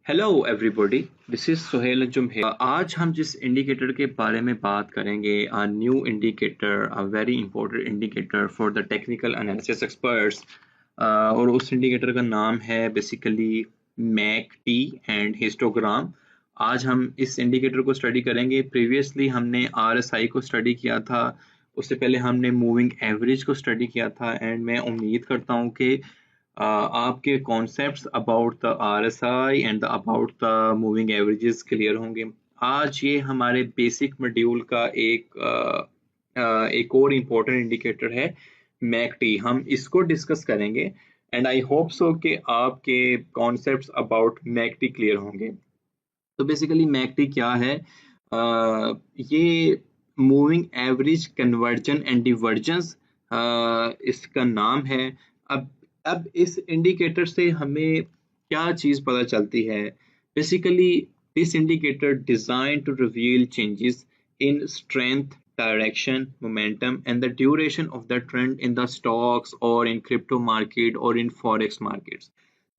Hello everybody, this is Suhel Anjum here. आज हम जिस इंडिकेटर के बारे में बात करेंगे, a new indicator, a very important indicator for the technical analysis experts, और उस इंडिकेटर का नाम है basically MACD and histogram. आज हम इस इंडिकेटर को स्टडी करेंगे. प्रीवियसली हमने आरएसआई को स्टडी किया था, उससे पहले हमने मूविंग एवरेज को स्टडी किया था. एंड मैं उम्मीद करता हूँ कि आपके concepts about the RSI and about the moving averages clear होंगे. आज ये हमारे बेसिक मॉड्यूल का एक और इम्पोर्टेंट इंडिकेटर है मैकटी. हम इसको डिस्कस करेंगे एंड आई होप सो कि आपके कॉन्सेप्ट्स अबाउट मैकटी क्लियर होंगे. तो बेसिकली मैकटी क्या है? ये मूविंग एवरेज कन्वर्जन एंड डिवर्जेंस इसका नाम है. अब इस इंडिकेटर से हमें क्या चीज पता चलती है? Basically this indicator design to reveal changes in strength, direction, momentum, and the duration of the trend in the stocks or in crypto market or in forex markets.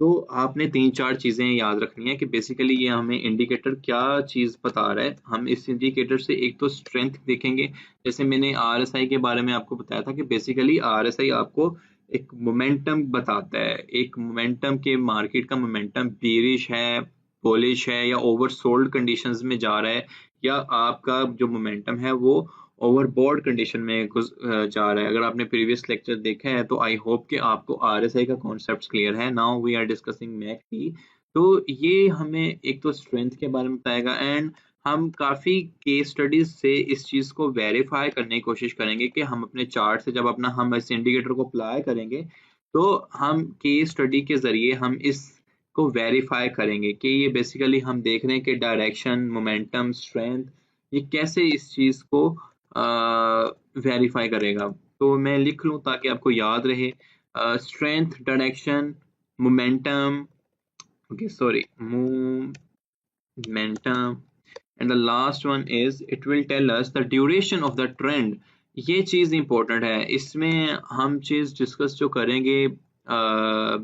तो आपने 3-4 चीजें याद रखनी है कि बेसिकली ये हमें इंडिकेटर क्या चीज बता रहा है. हम इस इंडिकेटर से एक तो स्ट्रेंथ देखेंगे, जैसे मैंने आरएसआई के बारे में आपको बताया था कि बेसिकली आरएसआई आपको एक मोमेंटम बताता है. एक मोमेंटम के मार्केट का मोमेंटम बेरिश है, बुलिश है या ओवरसोल्ड कंडीशंस में जा रहा है, या आपका जो मोमेंटम है वो ओवरबॉट कंडीशन में जा रहा है. अगर आपने प्रीवियस लेक्चर देखा है तो आई होप कि आपको आरएसआई का कॉन्सेप्ट क्लियर है. Now we are discussing MACD. तो ये हमें एक तो स्ट्रेंथ के बारे में बताएगा एंड हम काफी केस स्टडीज से इस चीज को वेरीफाई करने की कोशिश करेंगे कि हम अपने चार्ट से जब हम इस इंडिकेटर को अप्लाई करेंगे तो हम केस स्टडी के जरिए हम इसको वेरीफाई करेंगे कि ये बेसिकली हम देख रहे हैं कि डायरेक्शन, मोमेंटम, स्ट्रेंथ ये कैसे इस चीज को वेरीफाई करेगा. तो मैं लिख लूं ताकि आपको याद रहे. Strength, direction, momentum, okay, sorry, momentum, and the last one is it will tell us the duration of the trend. ये चीज इंपॉर्टेंट है. इसमें हम चीज डिस्कस जो करेंगे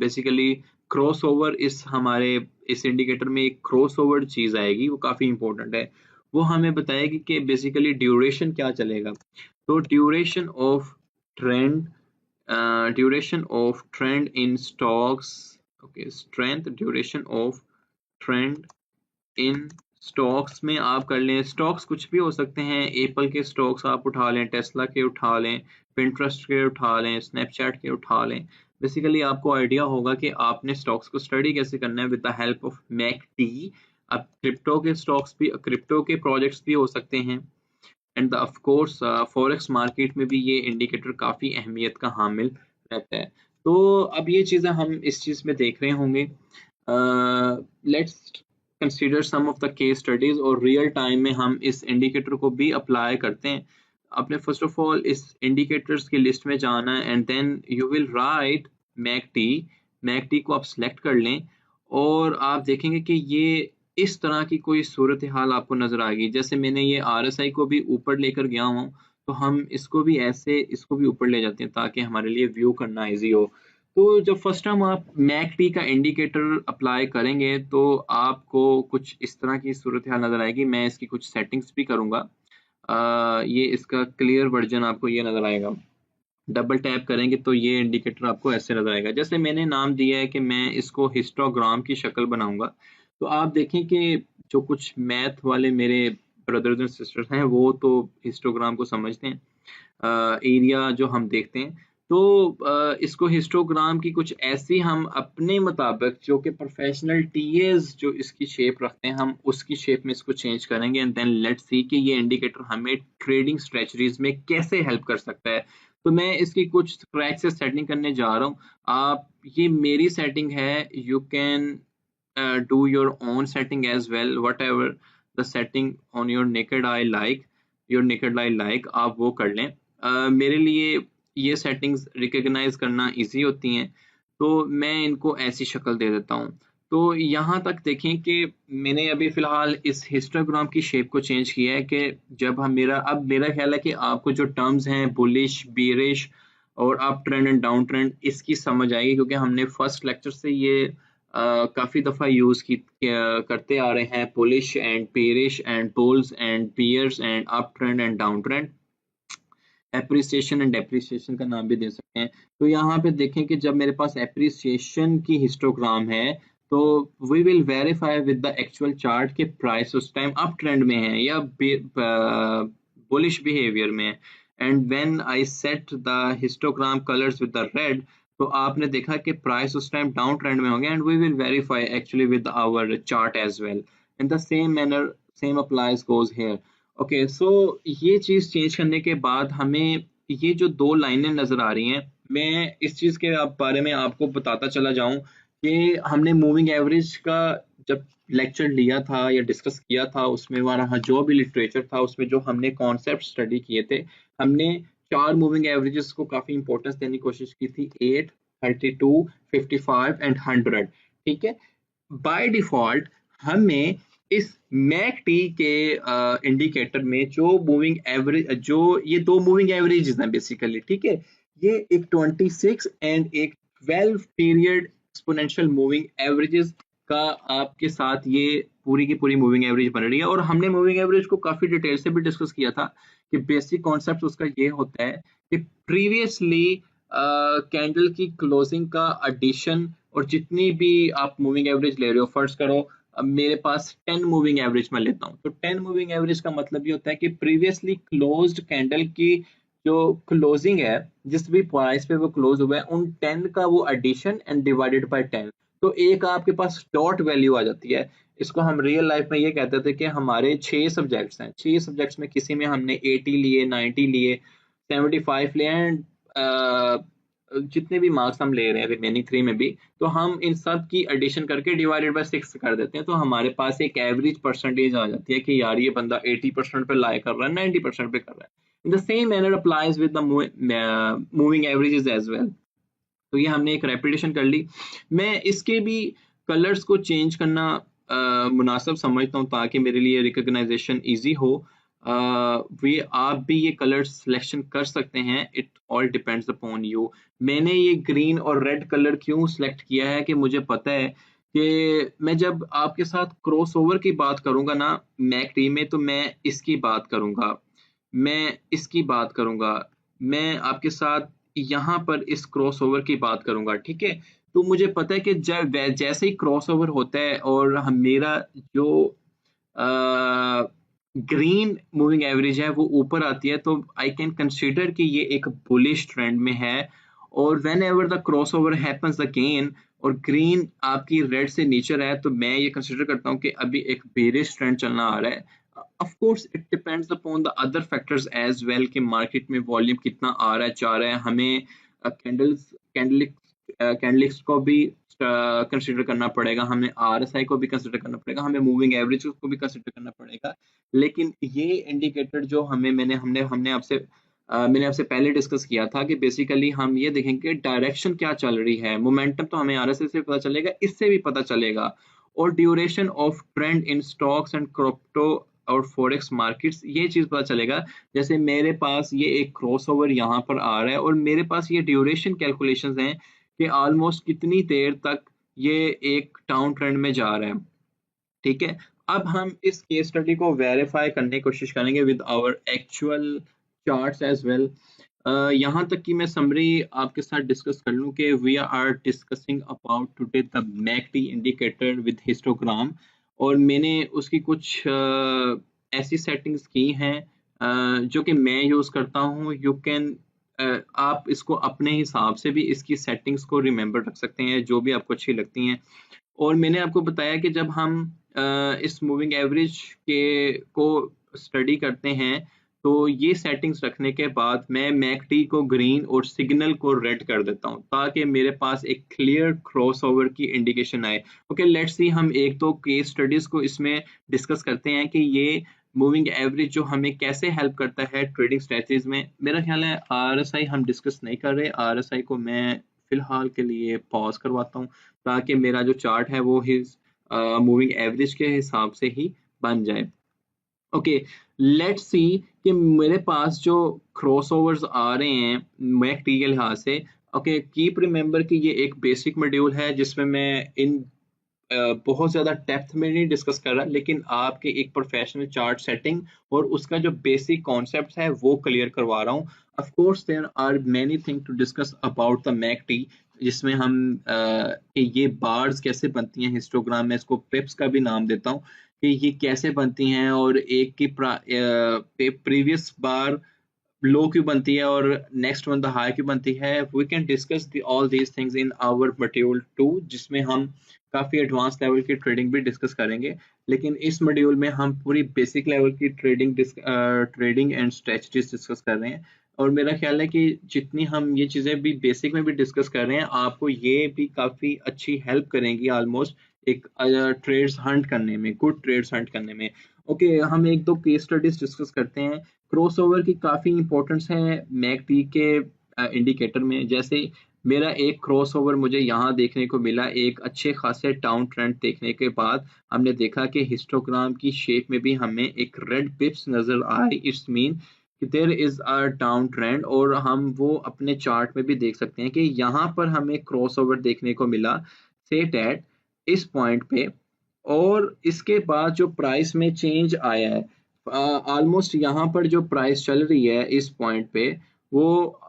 बेसिकली क्रॉस ओवर, इस हमारे इस इंडिकेटर में एक क्रॉस ओवर चीज आएगी, वो काफी इंपॉर्टेंट है. वो हमें बताएगी कि बेसिकली ड्यूरेशन क्या चलेगा. तो duration of trend in stocks, okay, strength, duration of trend in stocks में आप कर लें. स्टॉक्स कुछ भी हो सकते हैं. एप्पल के स्टॉक्स आप उठा लें, टेस्ला के उठा लें, पिंटरेस्ट के उठा लें, स्नैपचैट के उठा लें. बेसिकली आपको आइडिया होगा कि आपने स्टॉक्स को स्टडी कैसे करना है विद द हेल्प ऑफ मैकटी. अब क्रिप्टो के स्टॉक्स भी, क्रिप्टो के प्रोजेक्ट्स भी हो सकते हैं end of course forex market में भी ये इंडिकेटर काफी अहमियत का हामिल रहता है. तो अब ये चीजें हम इस चीज में देख रहे होंगे. Let's consider some of the case studies, और रियल टाइम में हम इस इंडिकेटर को भी अप्लाई करते हैं. आपने फर्स्ट ऑफ ऑल इस इंडिकेटर्स की लिस्ट में जाना है and then you will write MACD को आप सिलेक्ट कर लें और आप देखेंगे कि ये इस तरह की कोई सूरत हाल आपको नजर आएगी. जैसे मैंने ये आरएसआई को भी ऊपर लेकर गया हूँ, तो हम इसको भी ऐसे इसको भी ऊपर ले जाते हैं ताकि हमारे लिए व्यू करना इजी हो. तो जब फर्स्ट टाइम आप मैकटी का इंडिकेटर अप्लाई करेंगे तो आपको कुछ इस तरह की सूरत हाल नजर आएगी. मैं इसकी कुछ सेटिंग्स भी करूंगा. ये इसका क्लियर वर्जन आपको ये नजर आएगा. डबल टैप करेंगे तो ये इंडिकेटर आपको ऐसे नजर आएगा. जैसे मैंने नाम दिया है कि मैं इसको हिस्टोग्राम की शक्ल बनाऊंगा, तो आप देखें कि जो कुछ मैथ वाले मेरे ब्रदर्स एंड सिस्टर्स हैं वो तो हिस्टोग्राम को समझते हैं, एरिया जो हम देखते हैं. तो इसको हिस्टोग्राम की कुछ ऐसी हम अपने मुताबिक, जो कि प्रोफेशनल टीएस जो इसकी शेप रखते हैं, हम उसकी शेप में इसको चेंज करेंगे एंड देन लेट्स सी कि ये इंडिकेटर हमें ट्रेडिंग स्ट्रेटजीज में कैसे हेल्प कर सकता है. तो मैं इसकी कुछ क्रैक से सेटिंग करने जा रहा हूँ. आप, ये मेरी सेटिंग है, you can do your own setting as well. Whatever the setting on your naked eye like, आप वो कर लें. मेरे लिए ये सेटिंग्स रिकग्नाइज करना इजी होती हैं, तो मैं इनको ऐसी शक्ल दे देता हूँ. तो यहाँ तक देखें कि मैंने अभी फिलहाल इस हिस्टोग्राम की शेप को चेंज किया है कि जब हम अब मेरा ख्याल है कि आपको जो टर्म्स हैं बुलिश, बेरिश और up trend and down trend, इसकी समझ आएगी, क्योंकि हमने फर्स्ट लेक्चर से ये काफ़ी दफ़ा यूज़ करते आ रहे हैं, bullish and bearish and bulls and bears and up trend and down trend, appreciation and depreciation का नाम भी दे सकते हैं। तो यहाँ पे देखें कि जब मेरे पास एप्रिसिएशन की हिस्टोग्राम है तो we will verify with the actual chart के प्राइस उस टाइम अप ट्रेंड में है या बुलिश बिहेवियर में है। And when I set the histogram colours with the red, तो आपने देखा कि प्राइस उस टाइम डाउन ट्रेंड में होंगे and we will verify actually with our chart as well. In the same manner same applies goes here. Okay so ये चीज change करने के बाद हमें ये जो दो लाइनें नजर आ रही हैं, मैं इस चीज के बारे में आपको बताता चला जाऊं कि हमने मूविंग एवरेज का जब लेक्चर लिया था या डिस्कस किया था, उसमें हमारा जो भी लिटरेचर था उसमें जो हमने कॉन्सेप्ट स्टडी किए थे, हमने 4 मूविंग एवरेजेस को काफी इंपॉर्टेंस देने की कोशिश की थी, 8, 32, 55 एंड 100। ठीक है, बाय डिफॉल्ट हमें इस मैकटी के इंडिकेटर में जो मूविंग एवरेज, जो ये दो मूविंग एवरेजेस हैं बेसिकली, ठीक है, ये एक 26 एंड एक 12 पीरियड एक्सपोनेंशियल मूविंग एवरेजेस का आपके साथ ये पूरी की पूरी मूविंग एवरेज बन रही है। और हमने मूविंग एवरेज को काफी डिटेल से भी डिस्कस किया था कि बेसिक कॉन्सेप्ट उसका ये होता है कि प्रीवियसली कैंडल की क्लोजिंग का एडिशन, और जितनी भी आप मूविंग एवरेज ले रहे हो, फर्स्ट करो अब मेरे पास 10 मूविंग एवरेज में लेता हूँ, तो 10 मूविंग एवरेज का मतलब ये होता है कि प्रीवियसली क्लोज्ड कैंडल की जो क्लोजिंग है, जिस भी प्राइस पे वो क्लोज हुआ है, उन 10 का वो एडिशन एंड डिवाइडेड बाय 10, तो एक आपके पास डॉट वैल्यू आ जाती है। इसको हम रियल लाइफ में ये कहते थे कि हमारे 6 सब्जेक्ट्स हैं, 6 सब्जेक्ट्स में किसी में हमने 80 लिए, 90 लिए, 75 लिए एंड जितने भी मार्क्स हम ले रहे हैं रिमेनिंग 3 में भी, तो हम इन सब की एडिशन करके डिवाइडेड बाय 6 कर देते हैं, तो हमारे पास एक एवरेज परसेंटेज आ जाती है कि यार ये बंदा 80% पे लाई कर रहा है, 90% पे कर रहा है। In the same manner applies with the moving averages as well. तो ये हमने एक रेपिटेशन कर ली। मैं इसके भी कलर्स को चेंज करना मुनासिब समझता हूँ ताकि मेरे लिए रिकग्नाइजेशन इजी हो। वे आप भी ये कलर सिलेक्शन कर सकते हैं, it all depends upon you. मैंने ये ग्रीन और रेड कलर क्यों सिलेक्ट किया है कि मुझे पता है कि मैं जब आपके साथ क्रॉस ओवर की बात करूंगा ना मैकडी में, तो मैं इसकी बात करूंगा, मैं इसकी बात करूंगा, मैं आपके साथ यहाँ पर इस क्रॉस ओवर की बात करूंगा। ठीक है, तो मुझे पता है कि जब जैसे ही क्रॉस ओवर होता है और मेरा जो ग्रीन मूविंग एवरेज है वो ऊपर आती है, तो आई कैन कंसीडर कि ये एक बुलिश ट्रेंड में है। और when ever the cross over happens again और ग्रीन आपकी रेड से नीचे है, तो मैं ये कंसीडर करता हूँ कि अभी एक बेरिश ट्रेंड चलना आ रहा है। Of course it depends upon the other factors as well कि मार्केट में वॉल्यूम कितना आ रहा है, जा रहा है। हमें कैंडलिक्स को भी कंसिडर करना पड़ेगा, हमें आरएसआई को भी कंसिडर करना पड़ेगा, हमें मूविंग एवरेज को भी कंसिडर करना पड़ेगा। लेकिन ये इंडिकेटर जो मैंने आपसे पहले डिस्कस किया था कि बेसिकली हम ये देखेंगे डायरेक्शन क्या चल रही है। मोमेंटम तो हमें आरएसआई से पता चलेगा, इससे भी पता चलेगा, और duration of trend in stocks and crypto और फॉरेक्स मार्केट्स, ये चीज पता चलेगा। जैसे मेरे पास ये एक क्रॉसओवर यहाँ पर आ रहा है और मेरे पास ये ड्यूरेशन कैलकुलेशंस हैं कि ऑलमोस्ट कितनी देर तक ये एक डाउन ट्रेंड में जा रहा है। ठीक है, अब हम इस केस स्टडी को वेरीफाई करने की कोशिश करेंगे with our actual charts as well. यहाँ तक कि मैं समरी आपके साथ डिस्कस कर लूँ कि we are discussing about today the MACD indicator with histogram, और मैंने उसकी कुछ ऐसी सेटिंग्स की हैं जो कि मैं यूज़ करता हूँ। यू कैन आप इसको अपने हिसाब से भी इसकी सेटिंग्स को रिमेंबर रख सकते हैं जो भी आपको अच्छी लगती हैं। और मैंने आपको बताया कि जब हम इस मूविंग एवरेज के को स्टडी करते हैं तो ये सेटिंग्स रखने के बाद मैं मैकडी को ग्रीन और सिग्नल को रेड कर देता हूँ ताकि मेरे पास एक क्लियर क्रॉसओवर की इंडिकेशन आए। ओके, लेट्स सी, हम एक दो केस स्टडीज को इसमें डिस्कस करते हैं कि ये मूविंग एवरेज जो हमें कैसे हेल्प करता है ट्रेडिंग स्ट्रेटजीज में। मेरा ख्याल है आरएसआई हम डिस्कस नहीं कर रहे, आरएसआई को मैं फिलहाल के लिए पॉज करवाता हूँ ताकि मेरा जो चार्ट है वो मूविंग एवरेज के हिसाब से ही बन जाए। ओके, लेट्स सी कि मेरे पास जो क्रॉसओवर्स आ रहे हैं मैकडी के लिहाज से। ओके, कीप रिमेंबर कि ये एक बेसिक मॉड्यूल है जिसमें मैं इन बहुत ज़्यादा डेप्थ में नहीं डिस्कस कर रहा, लेकिन आपके एक प्रोफेशनल चार्ट सेटिंग और उसका जो बेसिक कॉन्सेप्ट है वो क्लियर करवा रहा हूँ। Of course there are many thing to discuss about the MACD, जिसमें हम कि ये बार्स कैसे बनती हैं हिस्टोग्राम में, इसको पिप्स का भी नाम देता हूँ कि ये कैसे बनती हैं, और एक की प्रीवियस बार लो क्यों बनती है और नेक्स्ट वन द हाई क्यों बनती है। We can discuss all these things in our module 2, जिसमें हम काफ़ी एडवांस लेवल की ट्रेडिंग भी डिस्कस करेंगे, लेकिन इस मॉड्यूल में हम पूरी बेसिक लेवल की ट्रेडिंग एंड स्ट्रेटजीज डिस्कस कर रहे हैं। और मेरा ख्याल है कि जितनी हम ये चीज़ें भी बेसिक में भी डिस्कस कर रहे हैं, आपको ये भी काफ़ी अच्छी हेल्प करेंगी ऑलमोस्ट एक ट्रेड्स हंट करने में, गुड ट्रेड्स हंट करने में। ओके, हम एक दो केस स्टडीज डिस्कस करते हैं। क्रॉसओवर की काफ़ी इंपॉर्टेंस है मैकडी के इंडिकेटर में। जैसे मेरा एक क्रॉसओवर मुझे यहाँ देखने को मिला, एक अच्छे खासे डाउन ट्रेंड देखने के बाद हमने देखा कि हिस्टोग्राम की शेप में भी हमें एक रेड पिप्स नजर आई। इट्स मीन कि there is a down trend, और हम वो अपने चार्ट में भी देख सकते हैं कि यहाँ पर हमें क्रॉसओवर देखने को मिला सेट एट इस पॉइंट पे। और इसके बाद जो प्राइस में चेंज आया है, ऑलमोस्ट यहाँ पर जो प्राइस चल रही है इस पॉइंट पे वो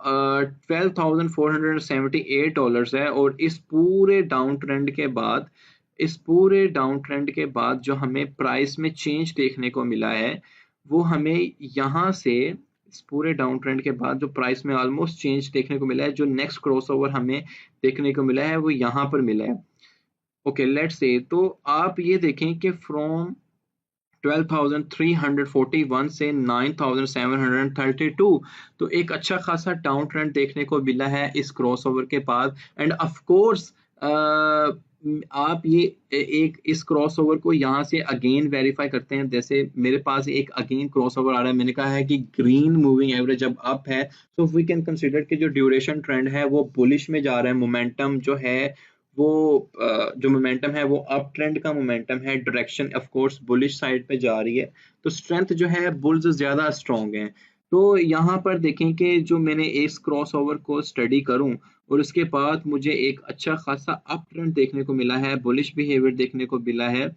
$12,478 है। और इस पूरे डाउन ट्रेंड के बाद जो हमें प्राइस में चेंज देखने को मिला है, वो हमें यहाँ से इस पूरे डाउन ट्रेंड के बाद जो प्राइस में ऑलमोस्ट चेंज देखने को मिला है, जो नेक्स्ट क्रॉसओवर हमें देखने को मिला है वो यहाँ पर मिला है। ओके, लेट्स से तो आप ये देखें कि फ्रॉम 12,341 से 9,732, तो एक अच्छा खासा डाउन ट्रेंड देखने को मिला है इस क्रॉसओवर के बाद। एंड ऑफ कोर्स आप ये एक इस क्रॉसओवर को यहाँ से अगेन वेरीफाई करते हैं। जैसे मेरे पास एक अगेन क्रॉसओवर आ रहा है, मैंने कहा है कि ग्रीन मूविंग एवरेज जब अप है, सो वी कैन कंसीडर कि जो ड्यूरेशन ट्रेंड है वो बुलिश में जा रहा है। मोमेंटम जो है वो जो मोमेंटम है वो अप ट्रेंड का मोमेंटम है, direction of course bullish side पे जा रही है, तो स्ट्रेंथ जो है बुल्स ज्यादा स्ट्रॉन्ग है। तो यहाँ पर देखें कि जो मैंने इस क्रॉस ओवर को स्टडी करूं और उसके बाद मुझे एक अच्छा खासा अप ट्रेंड देखने को मिला है, बुलिश बिहेवियर देखने को मिला है,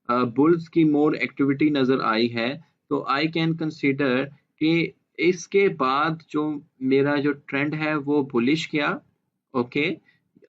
बुल्स की मोर एक्टिविटी नजर आई है, तो आई कैन कंसीडर कि इसके बाद जो मेरा जो ट्रेंड है वो बुलिश किया। ओके,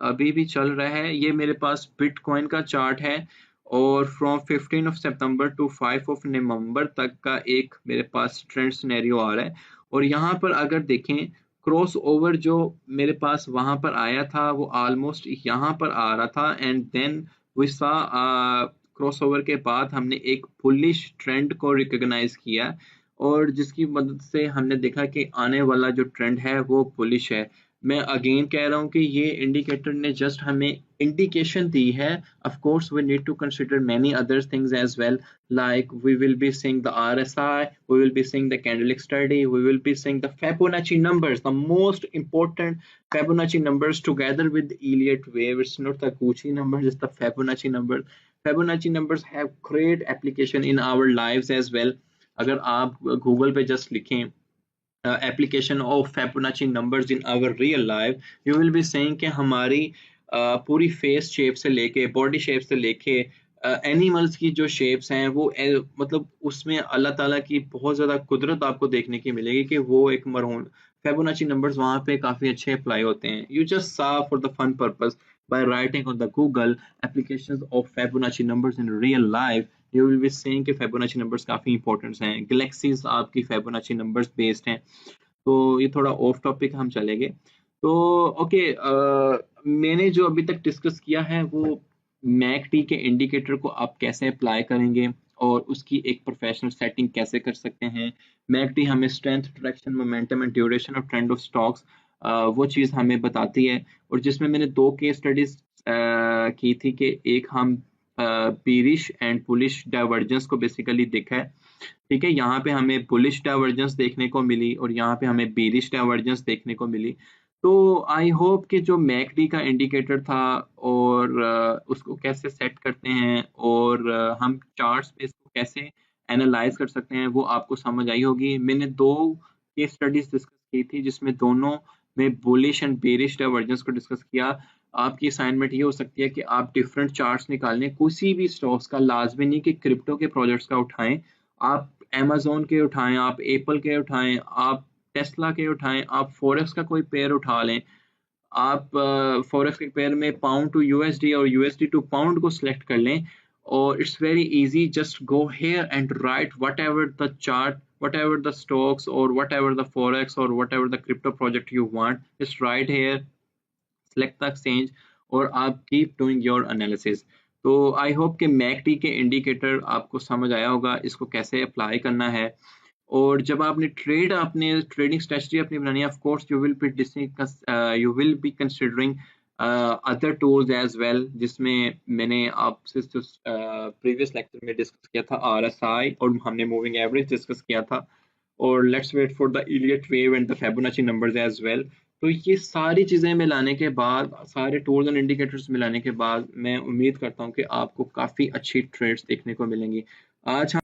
अभी भी चल रहा है। ये मेरे पास बिटकॉइन का चार्ट है और फ्रॉम 15 ऑफ सितंबर टू 5 ऑफ नवंबर तक का एक मेरे पास ट्रेंड सिनेरियो आ रहा है। और यहाँ पर अगर देखें क्रॉस ओवर जो मेरे पास वहां पर आया था वो ऑलमोस्ट यहाँ पर आ रहा था, and then we saw crossover के बाद हमने एक बुलिश ट्रेंड को रिकॉग्नाइज किया, और जिसकी मदद से हमने देखा कि आने वाला जो ट्रेंड है वो बुलिश है। मैं अगेन कह रहा हूँ कि ये इंडिकेटर ने जस्ट हमें इंडिकेशन दी है। Of course we need to consider many other things as well, like we will be seeing the RSI, we will be seeing the candlestick study, we will be seeing the Fibonacci numbers, the most important Fibonacci numbers together with the Elliott wave. It's not the Gucci numbers, it's the Fibonacci numbers. Fibonacci numbers have great application in our lives as well. अगर आप Google पे just लिखें application of Fibonacci numbers in our real life, you will be saying कि हमारी पूरी face shape से लेके body shape से लेके एनिमल्स की जो शेप्स हैं वो मतलब उसमें अल्लाह ताला की बहुत ज़्यादा कुदरत आपको देखने की मिलेगी कि वो एक मरहूम Fibonacci numbers वहाँ पे काफ़ी अच्छे अप्लाई होते हैं। You just saw for the fun purpose by writing on the Google applications of Fibonacci numbers in real life, you will be seeing कि Fibonacci numbers काफ़ी इंपॉर्टेंट हैं। गैलेक्सीज आपकी Fibonacci numbers बेस्ड हैं। तो ये थोड़ा ऑफ टॉपिक हम चलेंगे। तो ओके, मैंने जो अभी तक डिस्कस किया है वो मैकडी के इंडिकेटर को आप कैसे अप्लाई करेंगे और उसकी एक प्रोफेशनल सेटिंग कैसे कर सकते हैं। मैकडी हमें strength, direction, momentum and duration of trend of stocks वो चीज़ हमें बताती है। और जिसमें मैंने दो केस स्टडीज की थी कि एक हम बीरिश एंड बुलिश डाइवर्जेंस को बेसिकली देखा है। ठीक है, यहाँ पे हमें बुलिश डाइवर्जेंस देखने को मिली और यहाँ पे हमें बीरिश डाइवर्जेंस देखने को मिली। तो आई होप कि जो मैकडी का इंडिकेटर था और उसको कैसे सेट करते हैं और हम चार्ट्स पे इसको कैसे एनालाइज कर सकते हैं वो आपको समझ आई होगी। मैंने दो केस स्टडीज डिस्कस की थी जिसमें दोनों में बुलिश एंड बेरिश डाइवर्जेंस को डिस्कस किया। आपकी असाइनमेंट ये हो सकती है कि आप डिफरेंट चार्ट्स निकालें, किसी भी स्टॉक्स का, लाजमी नहीं कि क्रिप्टो के प्रोजेक्ट्स का उठाएं, आप अमेजोन के उठाएं, आप एप्पल के उठाएं, आप टेस्ला के उठाएं, आप फॉरेक्स का कोई पेयर उठा लें, आप फॉरेक्स के पेयर में पाउंड टू यूएसडी और यूएसडी टू पाउंड को सिलेक्ट कर लें, और it's very easy, just go here and right what ever the chart, whatever the stocks or whatever the forex or whatever the crypto project you want, just right here, select the exchange, और आप keep doing your analysis। तो I hope कि मैकटी के indicator आपको समझ आया होगा, इसको कैसे अप्लाई करना है। और जब आपने ट्रेडिंग स्ट्रेटजी अपनी बनानी है, of course you will be considering other tools as well, जिसमें मैंने आपसे जो प्रीवियस लेक्चर में डिस्कस किया था आरएसआई, और हमने मूविंग एवरेज डिस्कस किया था, और let's wait for the Elliott wave and the Fibonacci numbers as well. तो ये सारी चीज़ें मिलाने के बाद, सारे टूल्स एंड इंडिकेटर्स मिलाने के बाद, मैं उम्मीद करता हूँ कि आपको काफ़ी अच्छी ट्रेड्स देखने को मिलेंगी। आज